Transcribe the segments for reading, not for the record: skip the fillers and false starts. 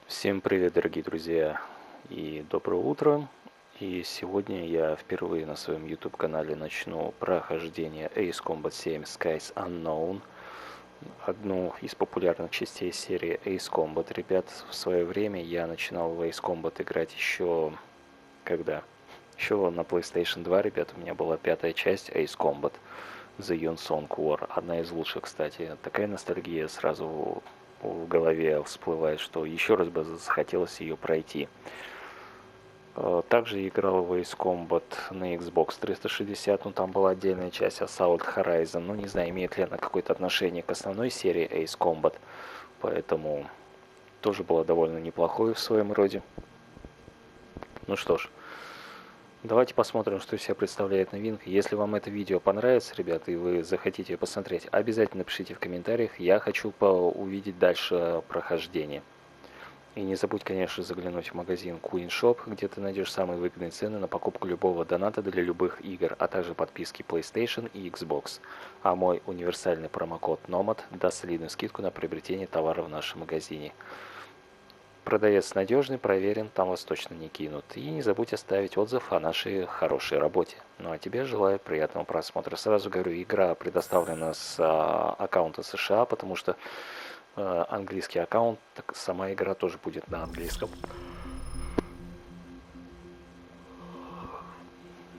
Всем привет, дорогие друзья, и доброе утро. И сегодня я впервые на своем YouTube-канале начну прохождение Ace Combat 7 Skies Unknown, одну из популярных частей серии Ace Combat. Ребят, в свое время я начинал в Ace Combat играть еще когда? Еще на PlayStation 2, ребят, у меня была пятая часть Ace Combat The Unsung War, одна из лучших, кстати. Такая ностальгия сразу в голове всплывает, что еще раз бы захотелось ее пройти. Также играл в Ace Combat на Xbox 360, но там была отдельная часть Assault Horizon. Ну, не знаю, имеет ли она какое-то отношение к основной серии Ace Combat, поэтому тоже было довольно неплохое в своем роде. Ну что ж, давайте посмотрим, что из себя представляет новинка. Если вам это видео понравится, ребята, и вы захотите ее посмотреть, обязательно пишите в комментариях. Я хочу увидеть дальше прохождение. И не забудь, конечно, заглянуть в магазин Queen Shop, где ты найдешь самые выгодные цены на покупку любого доната для любых игр, а также подписки PlayStation и Xbox. А мой универсальный промокод NOMAD даст солидную скидку на приобретение товара в нашем магазине. Продавец надежный, проверен, там вас точно не кинут. И не забудь оставить отзыв о нашей хорошей работе. Ну а тебе желаю приятного просмотра. Сразу говорю, игра предоставлена с аккаунта США, потому что английский аккаунт, так сама игра тоже будет на английском.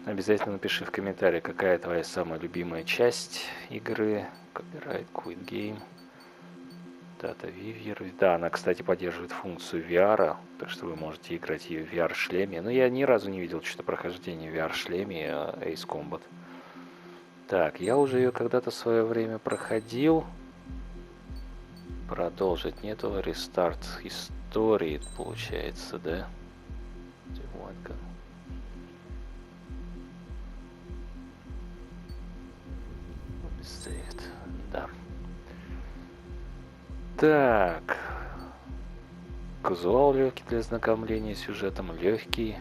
Обязательно напиши в комментарии, какая твоя самая любимая часть игры. Copyright, Quit Game. Data Viewer. Да, она, кстати, поддерживает функцию VR, так что вы можете играть ее в VR-шлеме. Но я ни разу не видел что-то прохождение в VR-шлеме Ace Combat. Так, я уже ее когда-то в свое время проходил. Продолжить нету. Рестарт истории, получается, да? Да. Так. Казуал легкий для знакомления с сюжетом, легкий,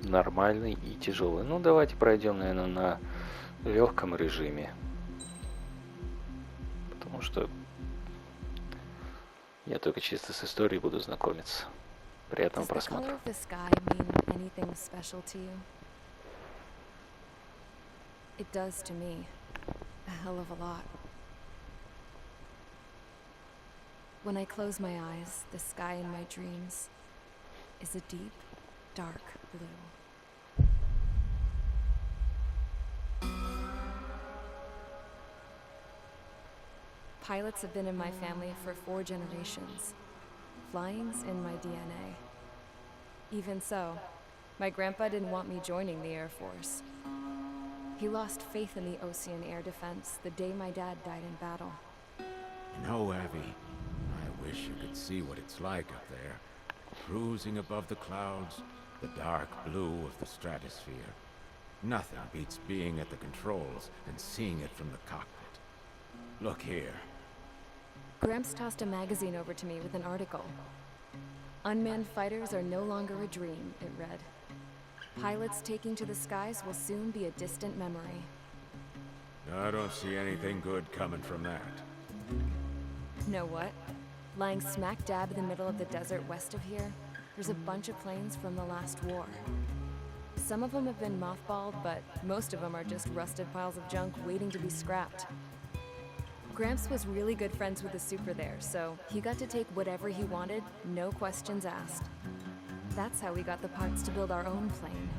нормальный и тяжелый. Ну, давайте пройдем, наверное, на легком режиме. Потому что я только чисто с историей буду знакомиться. Приятного просмотра. It does to me. A hell of a lot. When I close my eyes, the sky in my dreams is a deep, dark blue. Pilots have been in my family for 4 generations. Flying's in my DNA. Even so, my grandpa didn't want me joining the Air Force. He lost faith in the Ocean air defense the day my dad died in battle. You know, Abby, I wish you could see what it's like up there. Cruising above the clouds, the dark blue of the stratosphere. Nothing beats being at the controls and seeing it from the cockpit. Look here. Gramps tossed a magazine over to me with an article. Unmanned fighters are no longer a dream, it read. Pilots taking to the skies will soon be a distant memory. I don't see anything good coming from that. Know what? Lying smack dab in the middle of the desert west of here, there's a bunch of planes from the last war. Some of them have been mothballed, but most of them are just rusted piles of junk waiting to be scrapped. Gramps was really good friends with the super there, so he got to take whatever he wanted, no questions asked. That's how we got the parts to build our own plane.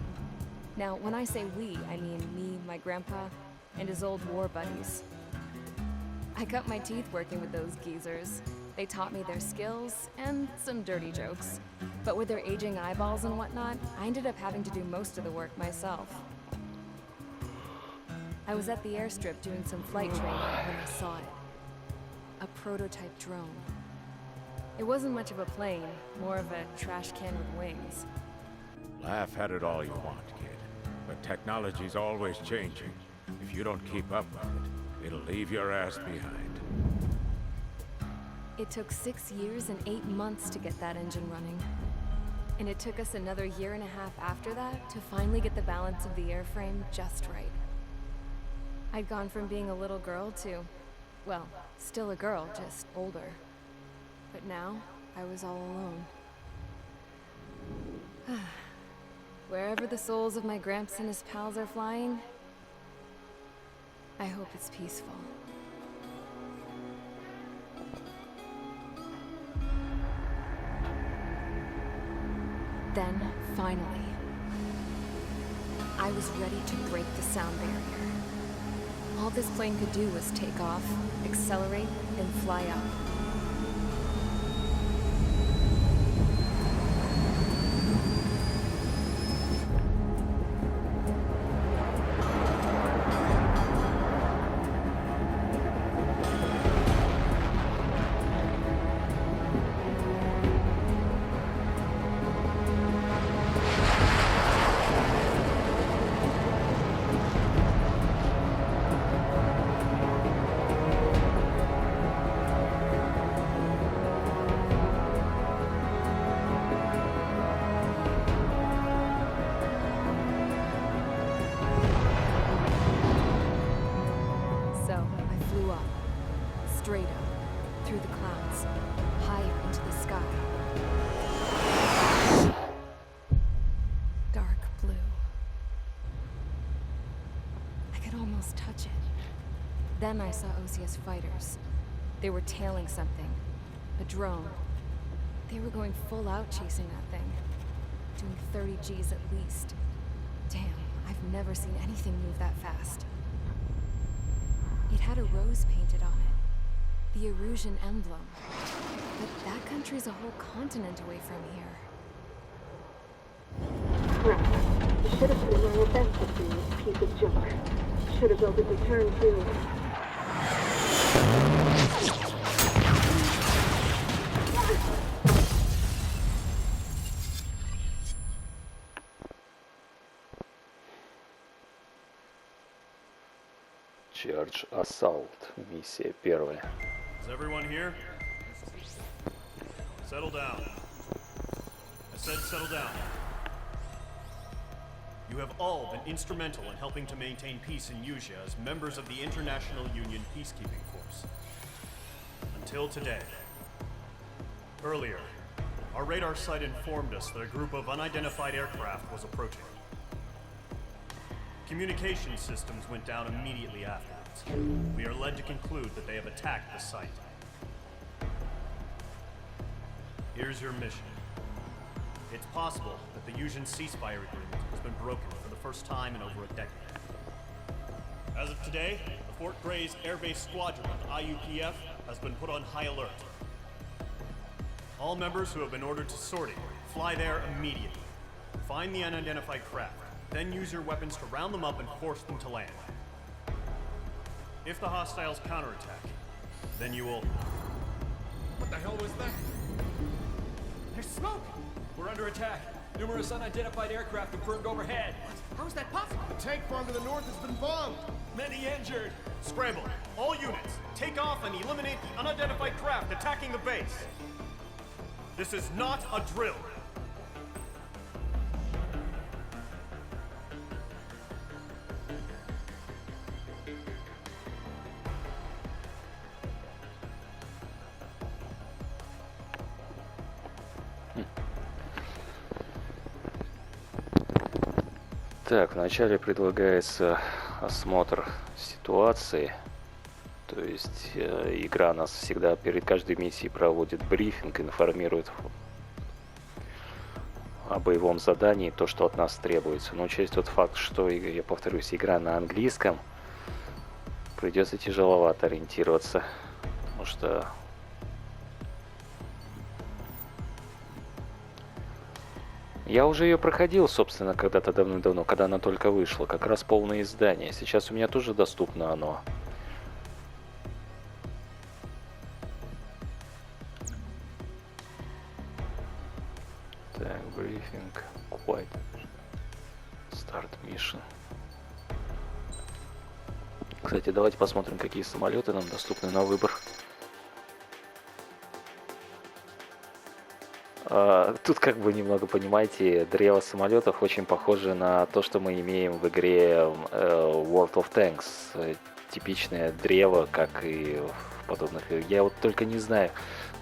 Now, when I say we, I mean me, my grandpa, and his old war buddies. I cut my teeth working with those geezers. They taught me their skills and some dirty jokes. But with their aging eyeballs and whatnot, I ended up having to do most of the work myself. I was at the airstrip doing some flight training when I saw it. A prototype drone. It wasn't much of a plane, more of a trash can with wings. Laugh at it all you want, kid. But technology's always changing. If you don't keep up with it, it'll leave your ass behind. It took 6 years and 8 months to get that engine running. And it took us another 1.5 years after that to finally get the balance of the airframe just right. I'd gone from being a little girl to, well, still a girl, just older. But now, I was all alone. Wherever the souls of my Gramps and his pals are flying, I hope it's peaceful. Then, finally, I was ready to break the sound barrier. All this plane could do was take off, accelerate, and fly up. Straight up, through the clouds, higher into the sky. Dark blue. I could almost touch it. Then I saw Osei's fighters. They were tailing something. A drone. They were going full out chasing that thing. Doing 30 Gs at least. Damn, I've never seen anything move that fast. It had a rose painted on it. The Erusian emblem. But that country's a whole continent away from here. Crap. Should have been my investment in this piece of junk. Should have built a return to... Charge Assault. Миссия первая. Is everyone here? Settle down. I said settle down. You have all been instrumental in helping to maintain peace in Yuja as members of the International Union Peacekeeping Force. Until today. Earlier, our radar site informed us that a group of unidentified aircraft was approaching. Communication systems went down immediately afterwards. We are led to conclude that they have attacked the site. Here's your mission. It's possible that the Yusian ceasefire agreement has been broken for the first time in over a decade. As of today, the Fort Gray's Air Base Squadron of IUPF has been put on high alert. All members who have been ordered to sortie, fly there immediately. Find the unidentified craft, then use your weapons to round them up and force them to land. If the hostiles counterattack, then you will... What the hell was that? There's smoke! We're under attack. Numerous unidentified aircraft confirmed overhead. How is that possible? The tank farm to the north has been bombed. Many injured. Scramble! All units, take off and eliminate the unidentified craft attacking the base. This is not a drill. Так, вначале предлагается осмотр ситуации. То есть игра нас всегда перед каждой миссией проводит брифинг, информирует о боевом задании, то, что от нас требуется. Но учесть тот факт, что, я повторюсь, игра на английском, придется тяжеловато ориентироваться, потому что я уже ее проходил, собственно, когда-то давным-давно, когда она только вышла, как раз полное издание. Сейчас у меня тоже доступно оно. Так, брифинг, какое-то. Старт mission. Кстати, давайте посмотрим, какие самолеты нам доступны на выбор. Тут как бы немного, понимаете, древо самолетов очень похоже на то, что мы имеем в игре World of Tanks. Типичное древо, как и в подобных играх. Я вот только не знаю,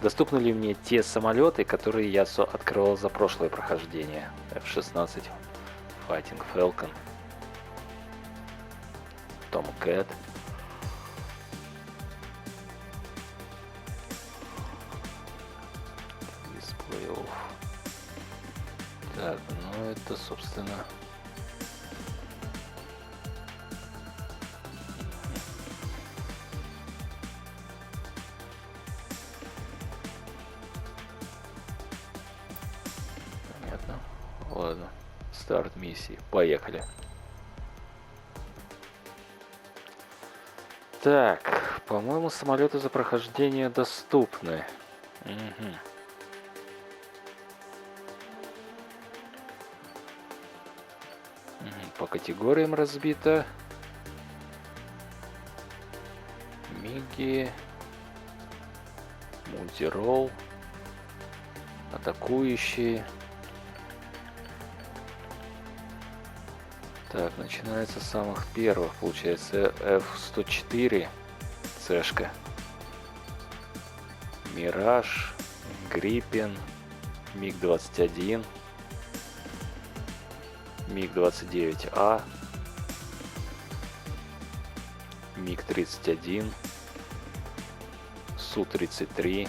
Доступны ли мне те самолеты, которые я открывал за прошлое прохождение? F-16, Fighting Falcon, Tomcat. Display off. Так, ну это, собственно... Ладно, старт миссии. Поехали. Так, по-моему, самолеты за прохождение доступны. Угу. По категориям разбито. Миги. Мультиролл. Атакующие. Так, начинается с самых первых, получается, F-104, Цешка, Мираж, Гриппен, МиГ-21, МиГ-29А, МиГ-31, Су-33,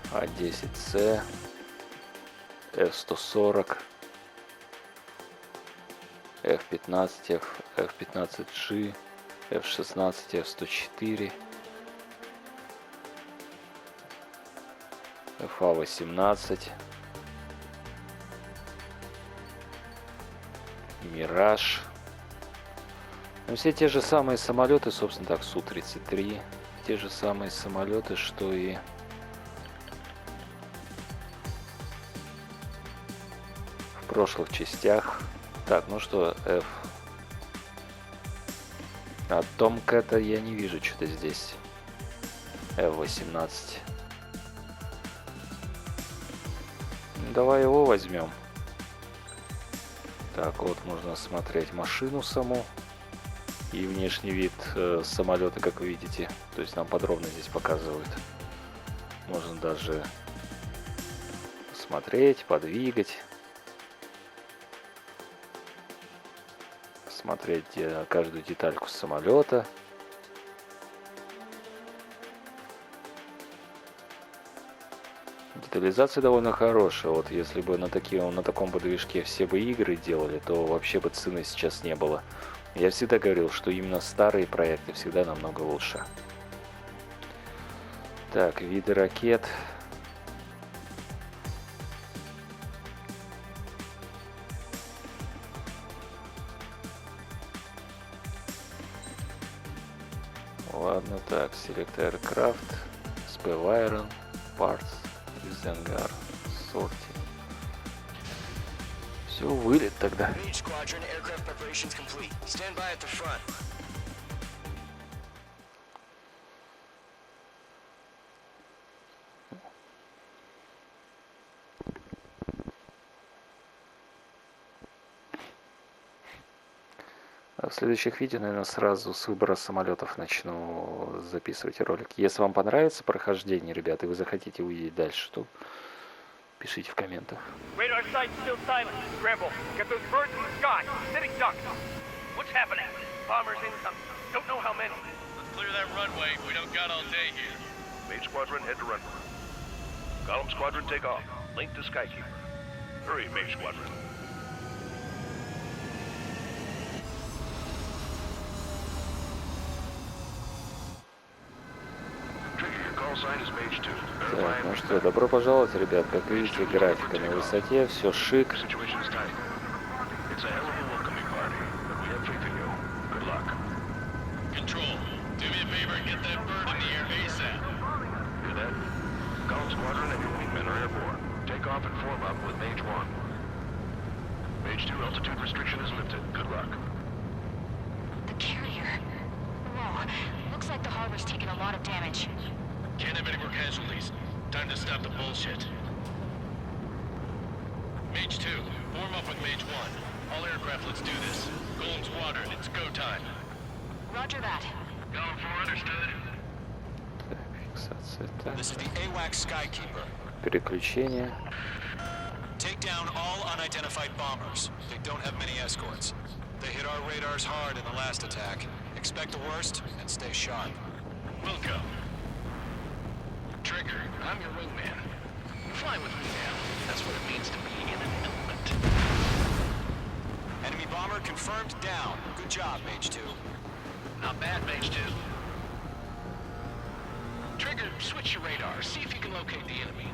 А-10С, F-140, F-15, F-15G, F-16, F-104, FA-18, Мираж. Ну, все те же самые самолеты, собственно, так, Су-33, те же самые самолеты, что и в прошлых частях. Так, ну что, F. А Tomcat я не вижу что-то здесь. F-18. Давай его возьмем. Так, вот можно смотреть машину саму и внешний вид самолета, как вы видите. То есть нам подробно здесь показывают. Можно даже смотреть, подвигать. Смотреть каждую детальку самолета. Детализация довольно хорошая. Вот если бы на таком бы движке все бы игры делали, то вообще бы цены сейчас не было. Я всегда говорил, что именно старые проекты всегда намного лучше. Так, виды ракет. Ладно, так, Select Aircraft, Spare Parts, Ангар, Сорти. Все, вылет тогда. В следующих видео, наверное, сразу с выбора самолетов начну записывать ролик. Если вам понравится прохождение, ребята, и вы захотите увидеть дальше, то пишите в комментах. Так, ну что, добро пожаловать, ребят. Как видите, графика на высоте, все шик. Can't have any more casualties. Time to stop the bullshit. Mage 2, form up with Mage 1. All aircraft, let's do this. Golem's watered. It's go time. Roger that. Going for understood. Так, фиксация. Так. This is the AWAC Skykeeper. Переключение. Take down all unidentified bombers. They don't have many escorts. They hit our radars hard in the last attack. Expect the worst and stay sharp. Wilco. Trigger, I'm your wingman. Fly with me now. That's what it means to be in an element. Enemy bomber confirmed down. Good job, Mage 2. Not bad, Mage 2. Trigger, switch your radar. See if you can locate the enemy.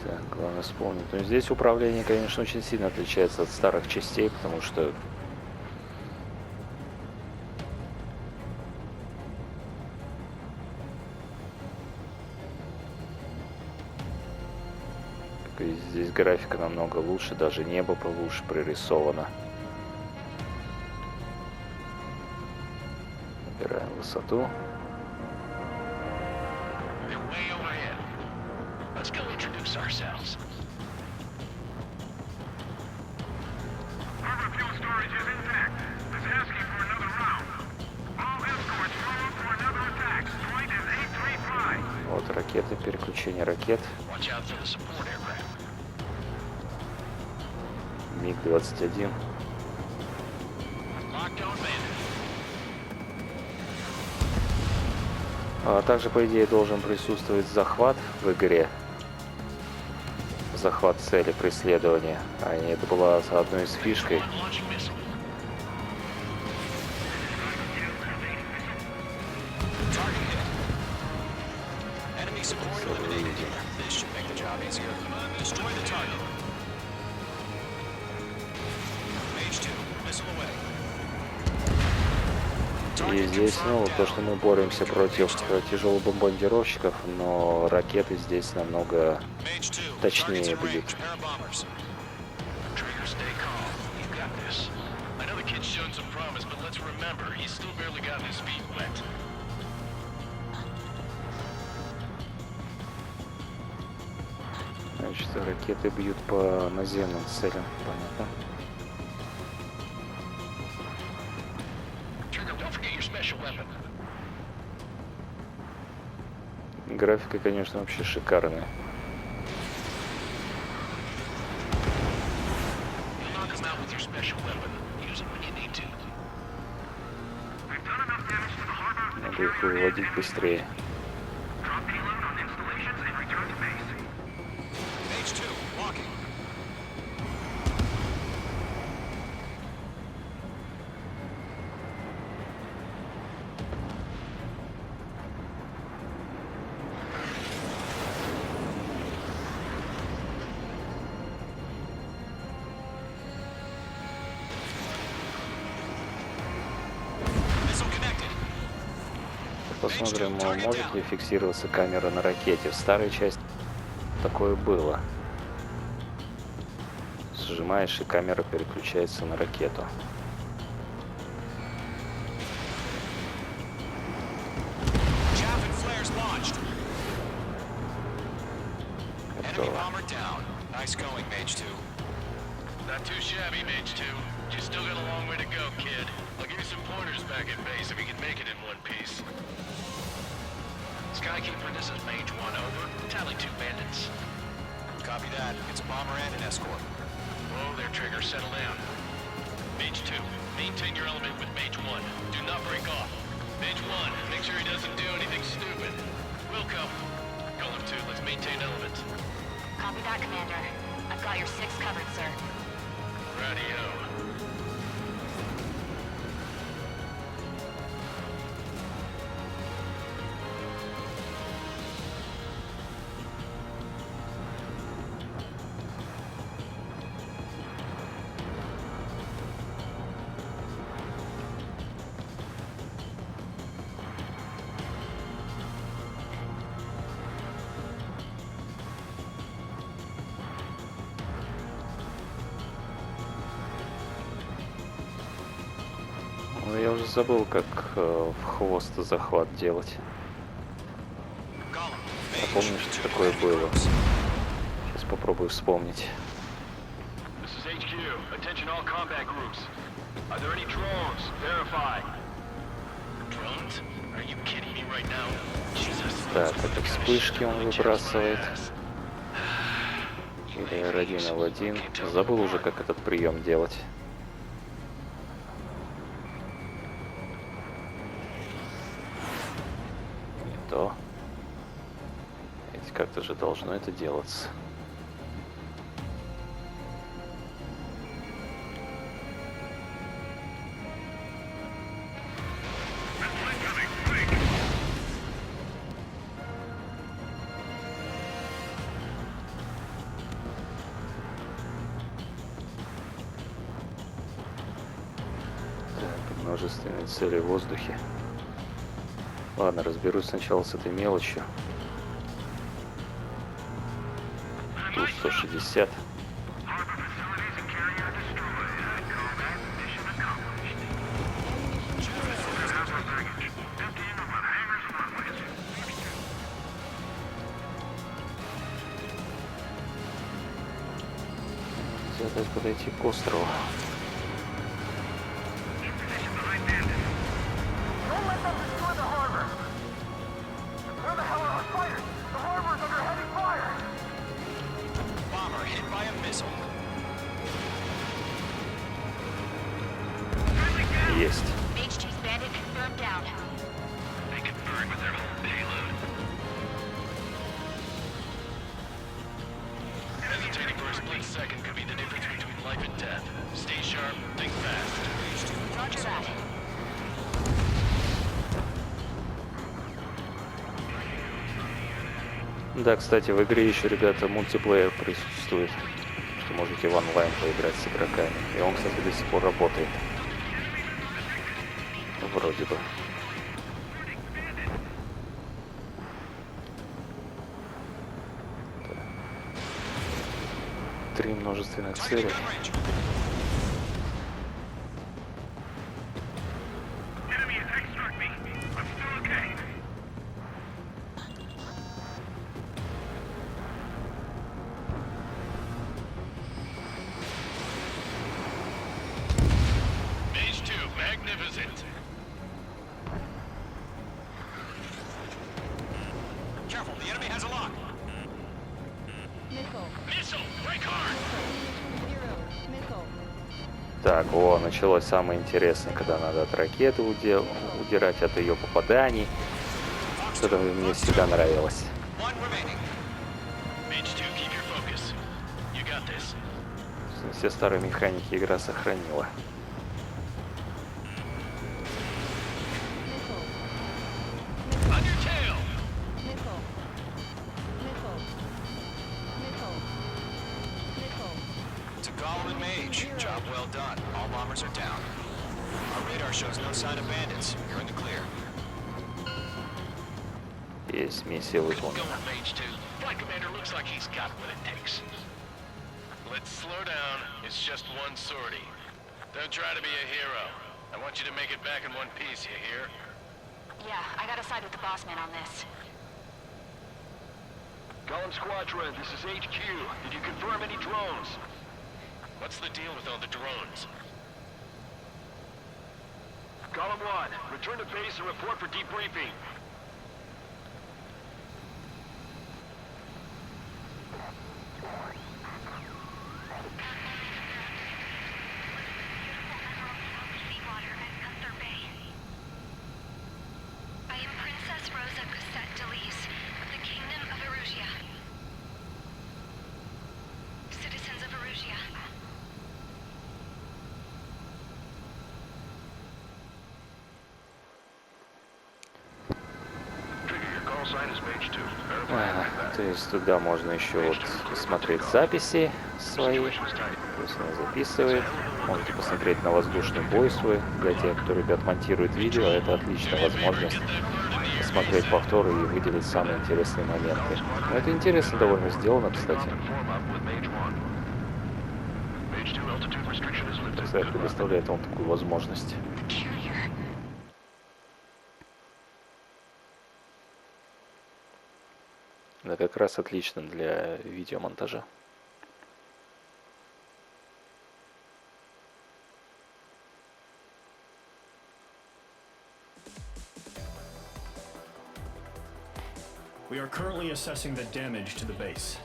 Так, главное вспомнить. Но здесь управление, конечно, очень сильно отличается от старых частей, потому что здесь графика намного лучше, даже небо получше прорисовано. Набираем высоту. Let's go introduce ourselves. Harbor fuel storage is intact. It's asking for another round. All escorts roll for another attack. Point is 835. Вот ракеты, переключение ракет. Watch out for the support aircraft. МиГ-21. Locked on bandit. А также, по идее, должен присутствовать захват в игре. Захват цели преследования. А это была одной из фишкой. Launching missile. Target hit. Enemy support eliminated. This should make the job easier. Destroy the target. Mage 2, missile away. И здесь, ну, то, что мы боремся против тяжелых бомбардировщиков, но ракеты здесь намного точнее бьют. Trigger, stay calm. You've got this. I know the kid's shown some promise, but let's remember, he's still barely gotten his feet wet. Значит, ракеты бьют по наземным целям, понятно. Trigger, don't forget your special weapon. Графика, конечно, вообще шикарная. You'll knock him out with your special weapon. Use it when you need to. We've done enough damage to the harbor. Надо их выводить быстрее. Drop payload on installations and return to base. Mage 2, walking. Missile connected. Посмотрим, может ли фиксироваться камера на ракете. В старой части такое было. Сжимаешь, и камера переключается на ракету. Chaff and flares launched. Enemy Готово. bomber down. Nice going, Mage 2. Not too shabby, Mage 2. You still got a long way to go, kid. I'll give you some pointers back at base if you can make it in one piece. Skykeeper, this is Mage 1, over. Tally 2 bandits. Copy that. It's a bomber and an escort. Whoa there, Trigger, settle down. Mage 2, maintain your element with Mage 1. Do not break off. Mage 1, make sure he doesn't do anything stupid. Wilco. Golem 2, let's maintain element. Copy that, Commander. I've got your 6 covered, sir. Radio. Ну, я уже забыл, как в хвост захват делать. Golem, Помню, что такое было. Сейчас попробую вспомнить. This is HQ. Attention all combat groups. Are there any drones? Verify. Drones? Are you kidding me right now? Jesus. Так, это вспышки он выбрасывает. Или R1L1. Забыл уже, как этот прием делать. Не то. Ведь как-то же должно это делаться. Множественные цели в воздухе. Ладно, разберусь сначала с этой мелочью. Ту-160. Нельзя дать подойти к острову. Есть. Hesitating for a split second could be the difference between life and death. Stay sharp, think fast. Roger that. Да, кстати, в игре еще, ребята, мультиплеер присутствует, что можете в онлайн поиграть с игроками. И он, кстати, до сих пор работает. Вроде бы. Так. 3 множественных целей. Так, о, началось самое интересное, когда надо от ракеты удирать от ее попаданий. Что-то мне всегда нравилось. Все старые механики игра сохранила. Есть миссия выполнена. Let's slow down. It's just one sortie. Don't try to be a hero. I want you to make it back in one piece, you hear? Yeah, I gotta side with the boss man on this. Golem Squadron, this is HQ. Did you confirm any drones? What's the deal with all the drones? Golem 1, return to base and report for debriefing. То есть туда можно еще вот посмотреть записи свои, то есть она записывает. Можете посмотреть на воздушный бой свой, для тех, кто, ребят, монтирует видео. Это отличная возможность посмотреть повторы и выделить самые интересные моменты. Но это интересно довольно сделано, кстати. Кстати, предоставляет вам такую возможность. Это как раз отлично для видеомонтажа. We are currently assessing the damage to the base.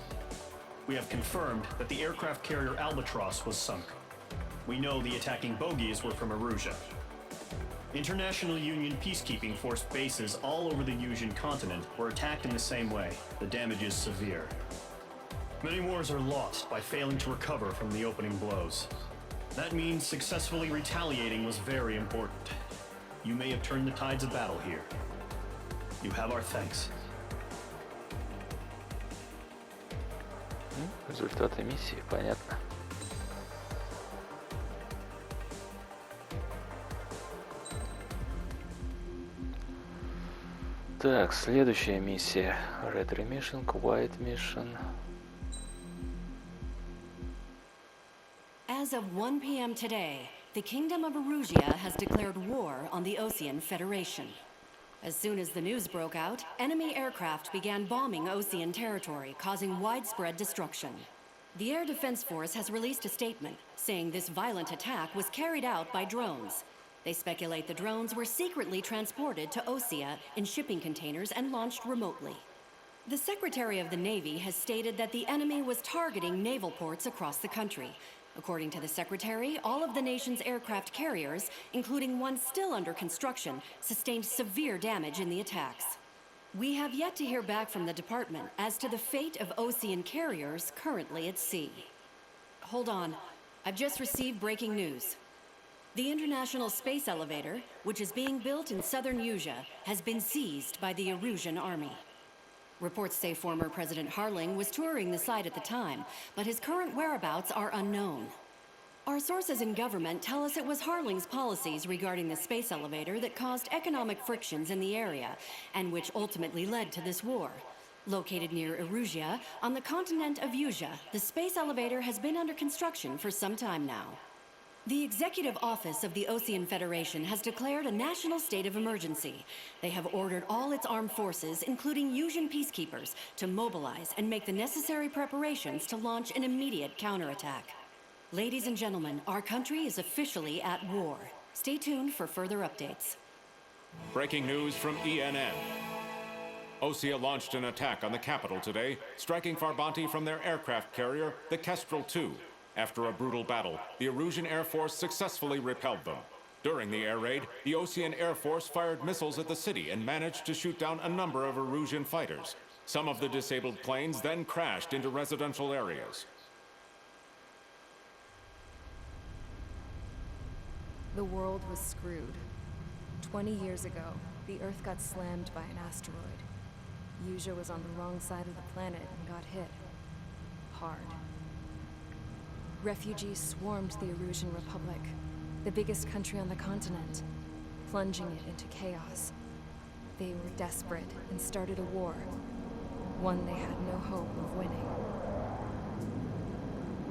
We have confirmed that the aircraft carrier Albatross was sunk. We know the attacking bogies were from Erusia. International Union peacekeeping force bases all over the Yusian continent were attacked in the same way. The damage is severe. Many wars are lost by failing to recover from the opening blows. That means successfully retaliating was very important. You may have turned the tides of battle here. You have our thanks. Результаты миссии, понятно. Так, следующая миссия. Red Mission, White Mission. As of 1 p.m. today, the Kingdom of Erusia has declared war on the Osean Federation. As soon as the news broke out, enemy aircraft began bombing Osean territory, causing widespread destruction. The Air Defense Force has released a statement saying this violent attack was carried out by drones. They speculate the drones were secretly transported to Osea in shipping containers and launched remotely. The Secretary of the Navy has stated that the enemy was targeting naval ports across the country. According to the Secretary, all of the nation's aircraft carriers, including one still under construction, sustained severe damage in the attacks. We have yet to hear back from the department as to the fate of Osean carriers currently at sea. Hold on. I've just received breaking news. The International Space Elevator, which is being built in southern Yusia, has been seized by the Erusian army. Reports say former President Harling was touring the site at the time, but his current whereabouts are unknown. Our sources in government tell us it was Harling's policies regarding the space elevator that caused economic frictions in the area, and which ultimately led to this war. Located near Erusia, on the continent of Yusia, the space elevator has been under construction for some time now. The Executive Office of the Osean Federation has declared a national state of emergency. They have ordered all its armed forces, including Yusian peacekeepers, to mobilize and make the necessary preparations to launch an immediate counterattack. Ladies and gentlemen, our country is officially at war. Stay tuned for further updates. Breaking news from ENN. Osea launched an attack on the capital today, striking Farbanti from their aircraft carrier, the Kestrel II. After a brutal battle, the Erusian Air Force successfully repelled them. During the air raid, the Osean Air Force fired missiles at the city and managed to shoot down a number of Erusian fighters. Some of the disabled planes then crashed into residential areas. The world was screwed. 20 years ago, the Earth got slammed by an asteroid. Yusia was on the wrong side of the planet and got hit. Hard. Refugees swarmed the Erusian Republic, the biggest country on the continent, plunging it into chaos. They were desperate and started a war, one they had no hope of winning.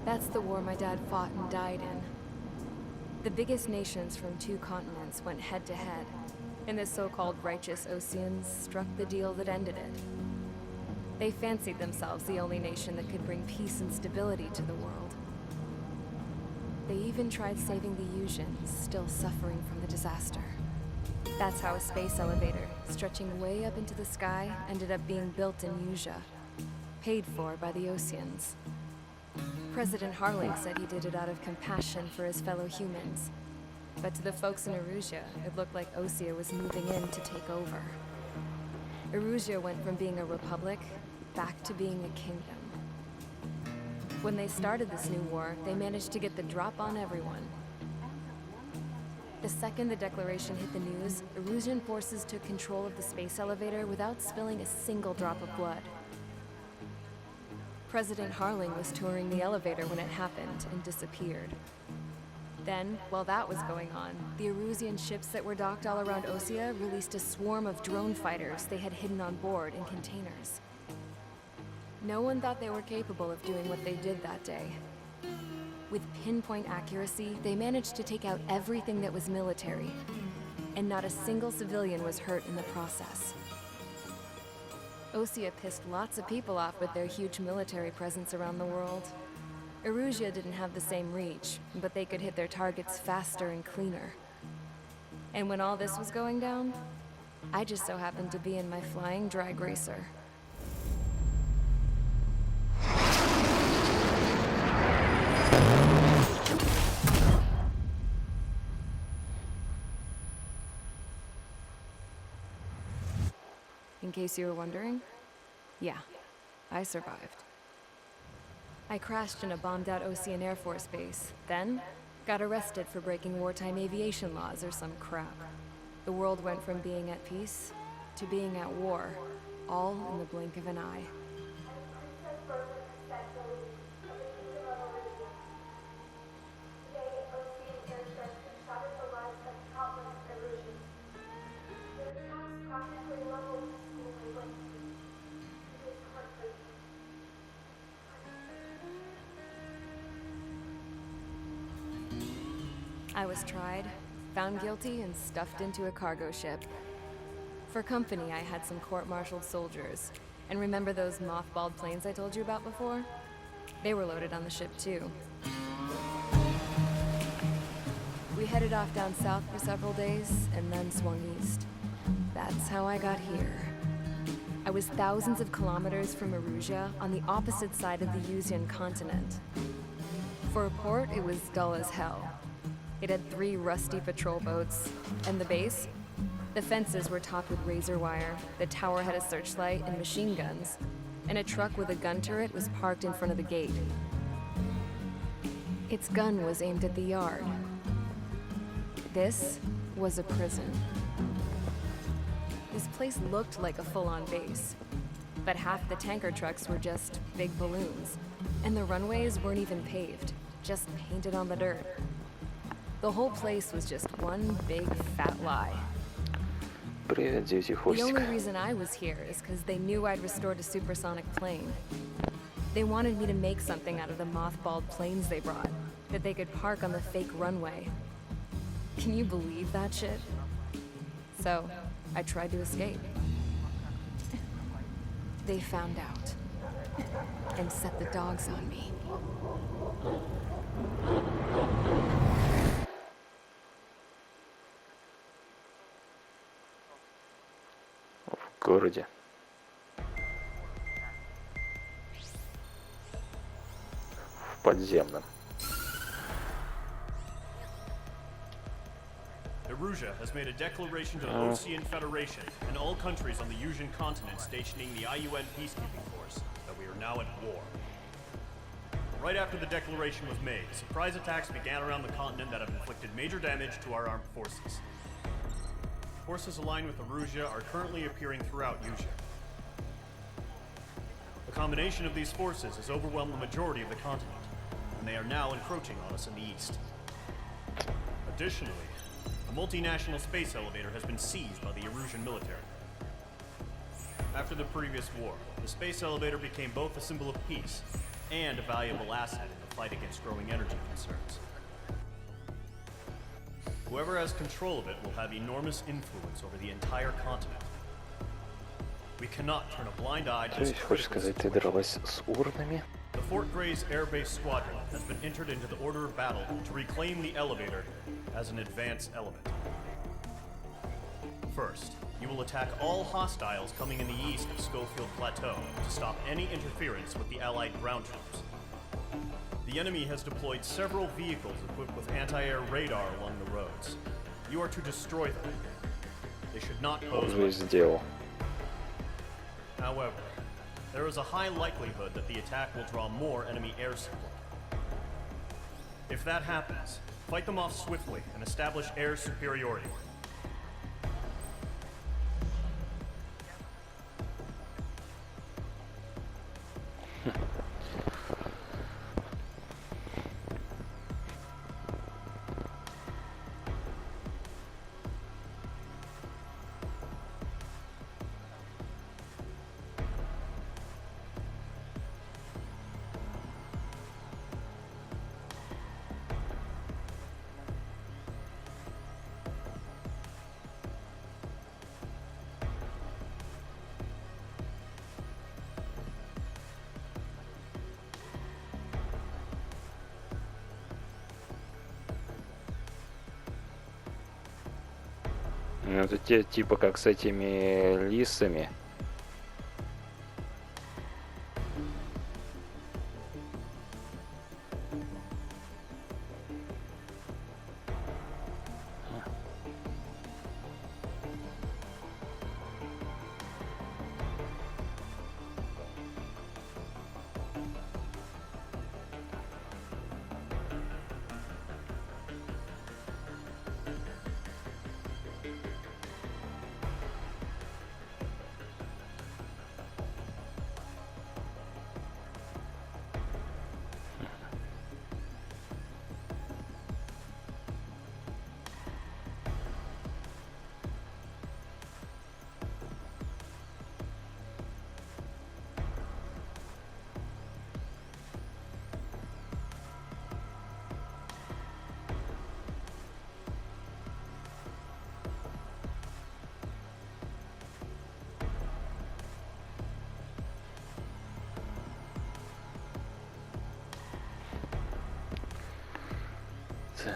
That's the war my dad fought and died in. The biggest nations from 2 continents went head-to-head, and the so-called righteous Oseans struck the deal that ended it. They fancied themselves the only nation that could bring peace and stability to the world. They even tried saving the Yusians, still suffering from the disaster. That's how a space elevator, stretching way up into the sky, ended up being built in Yusia, paid for by the Oseans. President Harling said he did it out of compassion for his fellow humans. But to the folks in Erusia, it looked like Osea was moving in to take over. Erusia went from being a republic back to being a kingdom. When they started this new war, they managed to get the drop on everyone. The second the declaration hit the news, Erusian forces took control of the space elevator without spilling a single drop of blood. President Harling was touring the elevator when it happened and disappeared. Then, while that was going on, the Erusian ships that were docked all around Osea released a swarm of drone fighters they had hidden on board in containers. No one thought they were capable of doing what they did that day. With pinpoint accuracy, they managed to take out everything that was military, and not a single civilian was hurt in the process. Osea pissed lots of people off with their huge military presence around the world. Erusia didn't have the same reach, but they could hit their targets faster and cleaner. And when all this was going down, I just so happened to be in my flying drag racer. In case you were wondering, yeah, I survived. I crashed in a bombed-out Ocean Air Force base, then got arrested for breaking wartime aviation laws or some crap. The world went from being at peace to being at war, all in the blink of an eye. I was tried, found guilty, and stuffed into a cargo ship. For company, I had some court-martialed soldiers. And remember those mothballed planes I told you about before? They were loaded on the ship, too. We headed off down south for several days, and then swung east. That's how I got here. I was thousands of kilometers from Erusea, on the opposite side of the Yuzian continent. For a port, it was dull as hell. It had 3 rusty patrol boats, and the base? The fences were topped with razor wire, the tower had a searchlight and machine guns, and a truck with a gun turret was parked in front of the gate. Its gun was aimed at the yard. This was a prison. This place looked like a full-on base, but half the tanker trucks were just big balloons, and the runways weren't even paved, just painted on the dirt. The whole place was just one big fat lie. Привет, дети, The Хвостик. only reason I was here is because they knew I'd restored a supersonic plane. They wanted me to make something out of the mothballed planes they brought, that they could park on the fake runway. Can you believe that shit? So, I tried to escape. They found out, and set the dogs on me. В городе. В подземном. Erusea has made a declaration to the Ocean Federation and all countries on the Yuzian continent stationing the IUN peacekeeping force that we are now at war. Right after the declaration was made, surprise attacks began around the continent that have inflicted major damage to our armed forces. Forces aligned with Erusea are currently appearing throughout Yuuzia. The combination of these forces has overwhelmed the majority of the continent, and they are now encroaching on us in the east. Additionally, a multinational space elevator has been seized by the Erusian military. After the previous war, the space elevator became both a symbol of peace and a valuable asset in the fight against growing energy concerns. Whoever has control of it will have enormous influence over the entire continent. We cannot turn a blind eye to То this есть, хочешь critical сказать, ты situation. дралась с урнами? The Fort Gray's Air Base Squadron has been entered into the order of battle to reclaim the elevator as an advance element. First, you will attack all hostiles coming in the east of Schofield Plateau to stop any interference with the Allied ground troops. The enemy has deployed several vehicles equipped with anti-air radar along the roads. You are to destroy them. They should not pose Уже сделал. However, there is a high likelihood that the attack will draw more enemy air support. If that happens, fight them off swiftly and establish air superiority. Ну, это те, типа как с этими лисами. Так.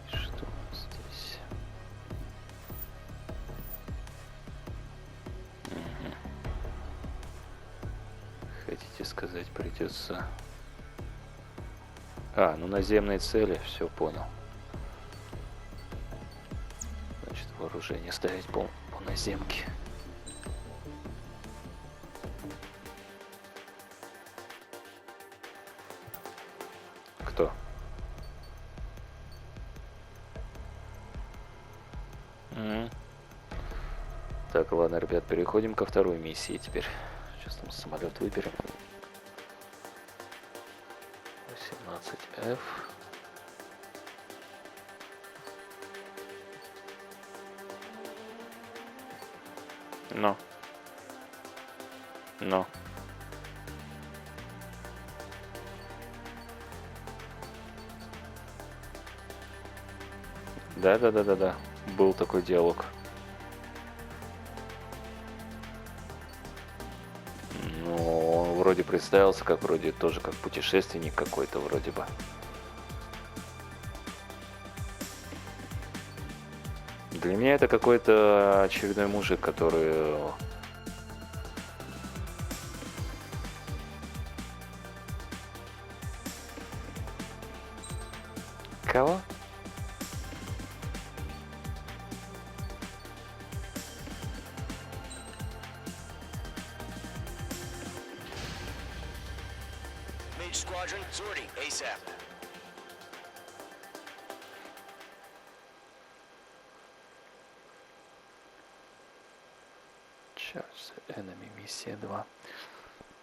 Что у нас здесь? Угу. Хотите сказать, придется... А, ну наземные цели, все понял. Значит, вооружение ставить по наземке. Кто? Так, ладно, ребят, переходим ко второй миссии теперь. Сейчас там самолет выберем. 18F. Но. Да. Был такой диалог. Ну, он вроде представился, как вроде тоже как путешественник какой-то вроде бы. Для меня это какой-то очередной мужик, который... Кого? Squadron, sortie, ASAP. Charge Enemy, миссия 2.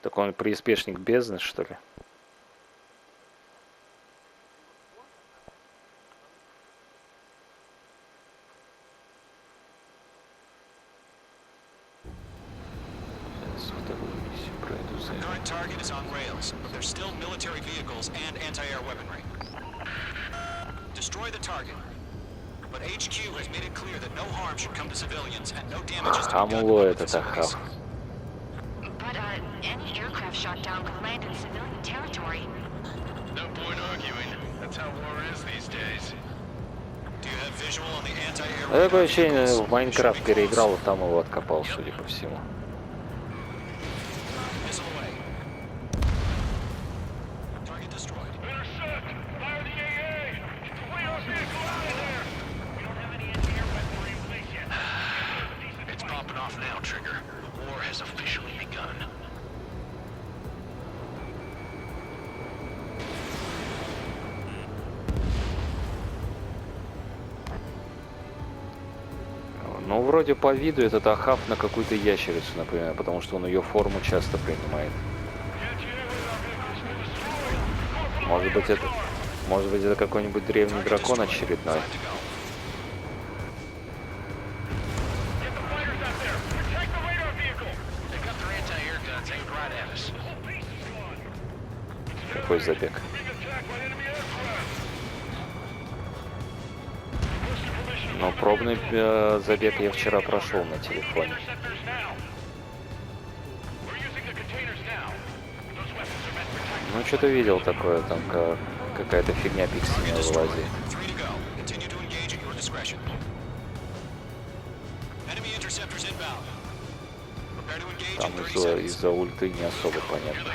Так он приспешник бездны, что ли? Current target is on rails, but there's still military vehicles and anti-air weaponry. Destroy the target. But HQ has made it clear that no harm should come to civilians and no damages to be done to the facilities. But, any aircraft shot down could land in civilian territory. No point arguing. That's how war is these days. Do you have visual on the anti-air А такое ощущение, в Майнкрафт переиграл, и там его откопал, судя по всему. Ну, вроде по виду этот Ахав на какую-то ящерицу, например, потому что он ее форму часто принимает. Может быть это какой-нибудь древний дракон очередной. Какой забег? Но пробный забег я вчера прошел на телефоне. Ну, что-то видел такое, там какая-то фигня пиксельная вылазит. Там из-за ульты не особо понятно.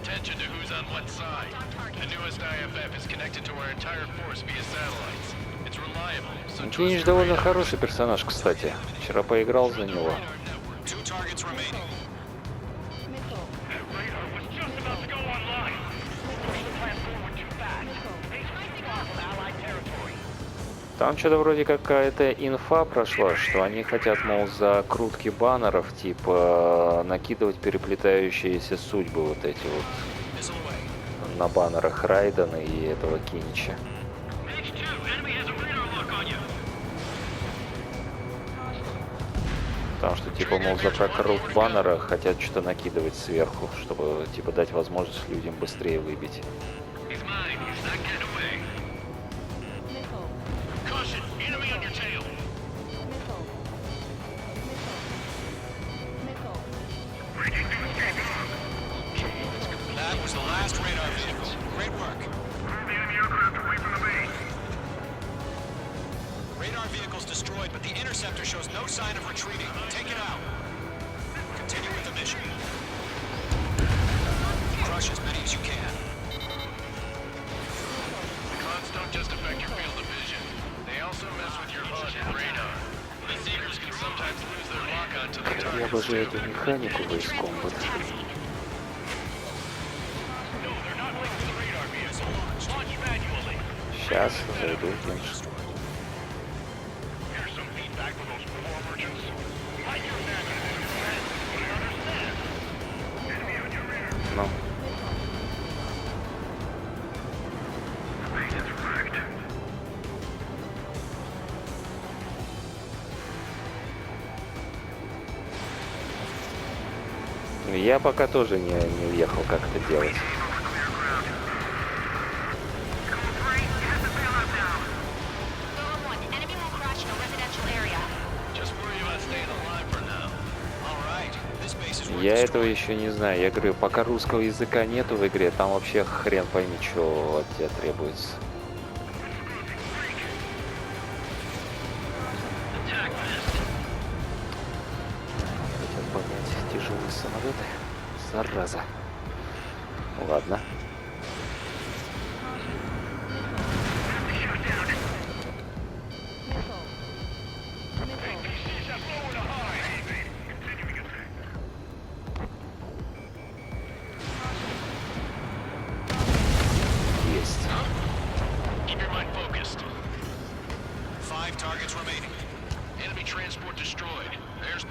Attention to who's on what side. The newest IFF is connected to our entire force via satellites. It's reliable. So Кинич довольно хороший персонаж, кстати. Вчера поиграл за него. Там что-то вроде какая-то инфа прошла, что они хотят, мол, за крутки баннеров, типа, накидывать переплетающиеся судьбы вот эти вот на баннерах Райдена и этого Кинича. Потому что, типа, мол, за прокрут баннера хотят что-то накидывать сверху, чтобы, типа, дать возможность людям быстрее выбить. That was the last radar vehicle. Great work. Radar vehicle's destroyed, but the interceptor shows no sign of retreating. Take it out. Continue with the mission. Crush as many as you can. The clouds don't just affect your field of vision. They also mess with your HUD and radar. The seekers can sometimes lose their lock-on to the target. Я обожаю эту механику в Ace Combat. No, they're not linked to the radar vehicle. Launch manually. Сейчас зайду в Генш. Here's some feedback for those poor merchants. Like your family, but I understand. Enemy on your rear. Ну. Я пока тоже не уехал, как это делать. Я этого еще не знаю. Я говорю, пока русского языка нету в игре, там вообще хрен пойми, что от тебя требуется. Хотят понять тяжелые самолеты. Зараза. Ладно.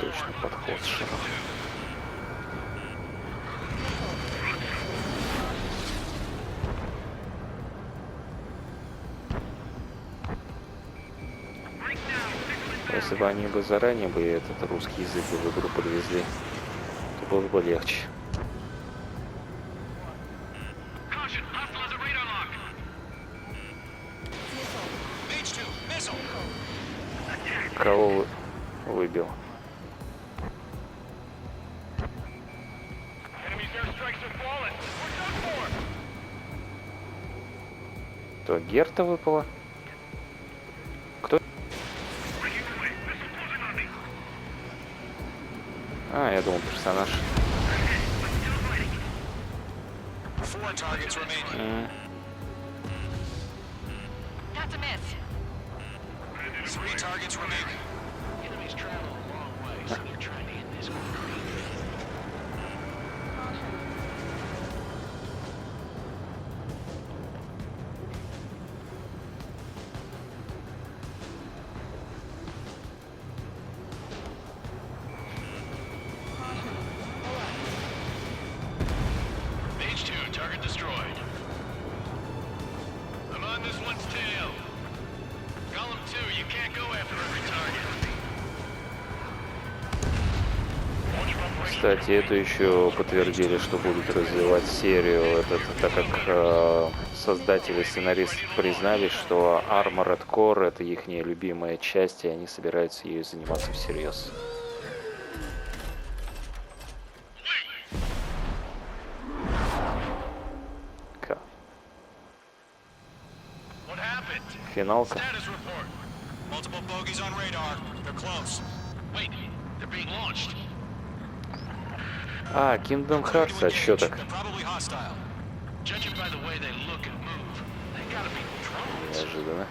Точно подход широк. Если бы они заранее этот русский язык в игру подвезли, то было бы легче. Кого выбил? Кто? Герта выпала? Кто? А, я думал, персонаж. Кстати, это еще подтвердили, что будут развивать серию, так как создатели и сценаристы признали, что Armored Core — это их любимая часть, и они собираются ею заниматься всерьез. Финалка. А, Kingdom Hearts отсчеток. Неожиданно.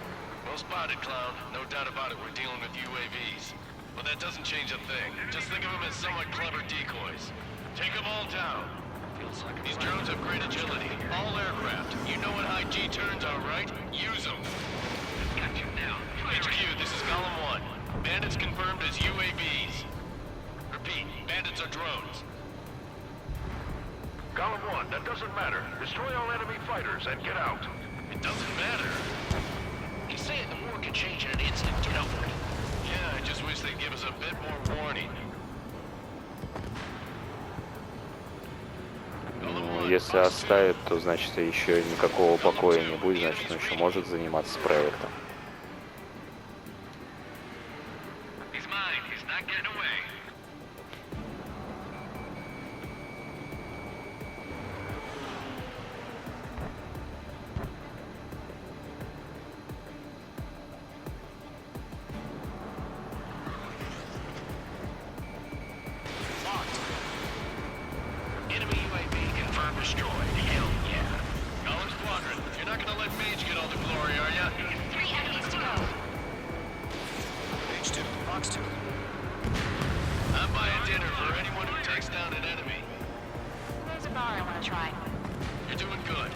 These drones have great agility. All aircraft. You know what high G turns are, right? Use them. Got you now. HQ, this is column 1. Bandits confirmed as UAVs. Repeat, bandits are drones. Column 1, that doesn't matter. Destroy all enemy fighters and get out. It doesn't matter. He's saying the war can change in an instant. Get over it. Yeah, I just wish they'd give us a bit more warning. Ну, если оставит, то значит еще никакого покоя не будет, значит он еще может заниматься проектом. not gonna let Mage get all the glory, are ya? 3 enemies to go. Page 2, box 2. I'm buying dinner for anyone who takes down an enemy. There's a bar I want to try. You're doing good.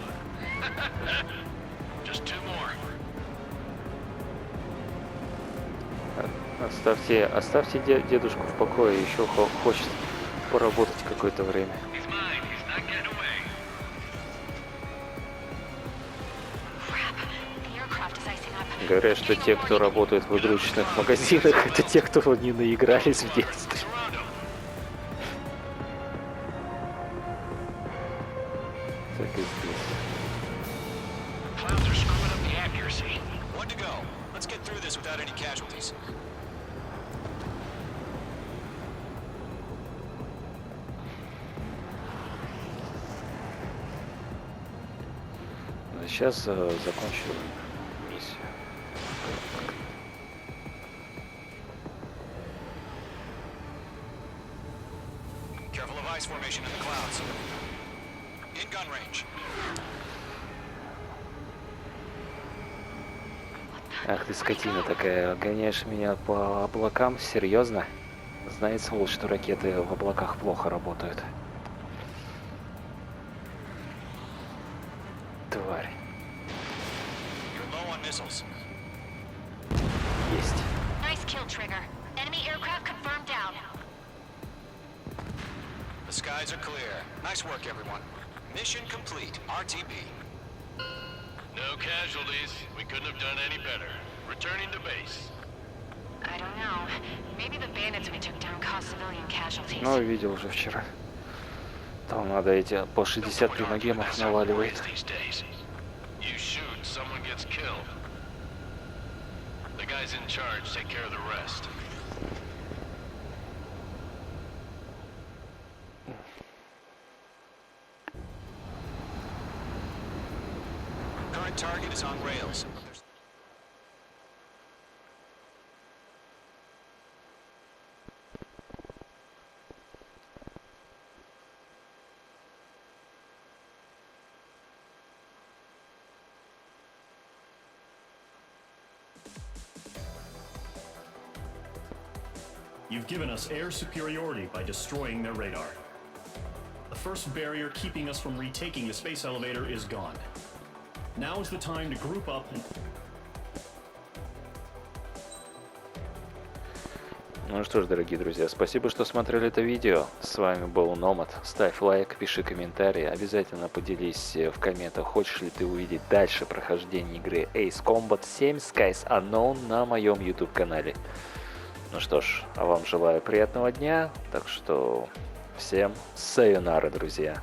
Just 2 more. Оставьте дедушку в покое, еще хочет поработать какое-то время. He's mine. He's not getting away. Crap. The aircraft is icing up. Говорят, что те, кто работает в игрушечных магазинах, это те, кто не наигрались в детстве. Так и здесь. Clouds are screwing up the accuracy. One to go. Let's get through this without any casualties. Сейчас закончу миссию. Careful of ice formation in the clouds. In gun range. Ах ты скотина такая, гоняешь меня по облакам? Серьезно? Знает сволочь, что ракеты в облаках плохо работают. Тварь. You're low on missiles. Есть. Nice kill, Trigger. Enemy aircraft confirmed down. The skies are clear. Nice work, everyone. Mission complete. RTB. No casualties. We couldn't have done any better. Returning to base. I don't know. Maybe the bandits we took down caused civilian casualties. Ну, видел уже вчера. Там надо эти по 60 примагемов наваливает. You shoot, someone gets killed. The guys in charge take care of the rest. Current target is on rails. You've given us air superiority by destroying their radar. The first barrier keeping us from retaking the space elevator is gone. Now is the time to group up and... Ну что ж, дорогие друзья, спасибо, что смотрели это видео. С вами был Номад. Ставь лайк, пиши комментарии. Обязательно поделись в комментах, хочешь ли ты увидеть дальше прохождение игры Ace Combat 7 Skies Unknown на моем YouTube канале. Ну что ж, а вам желаю приятного дня. Так что всем сайонара, друзья.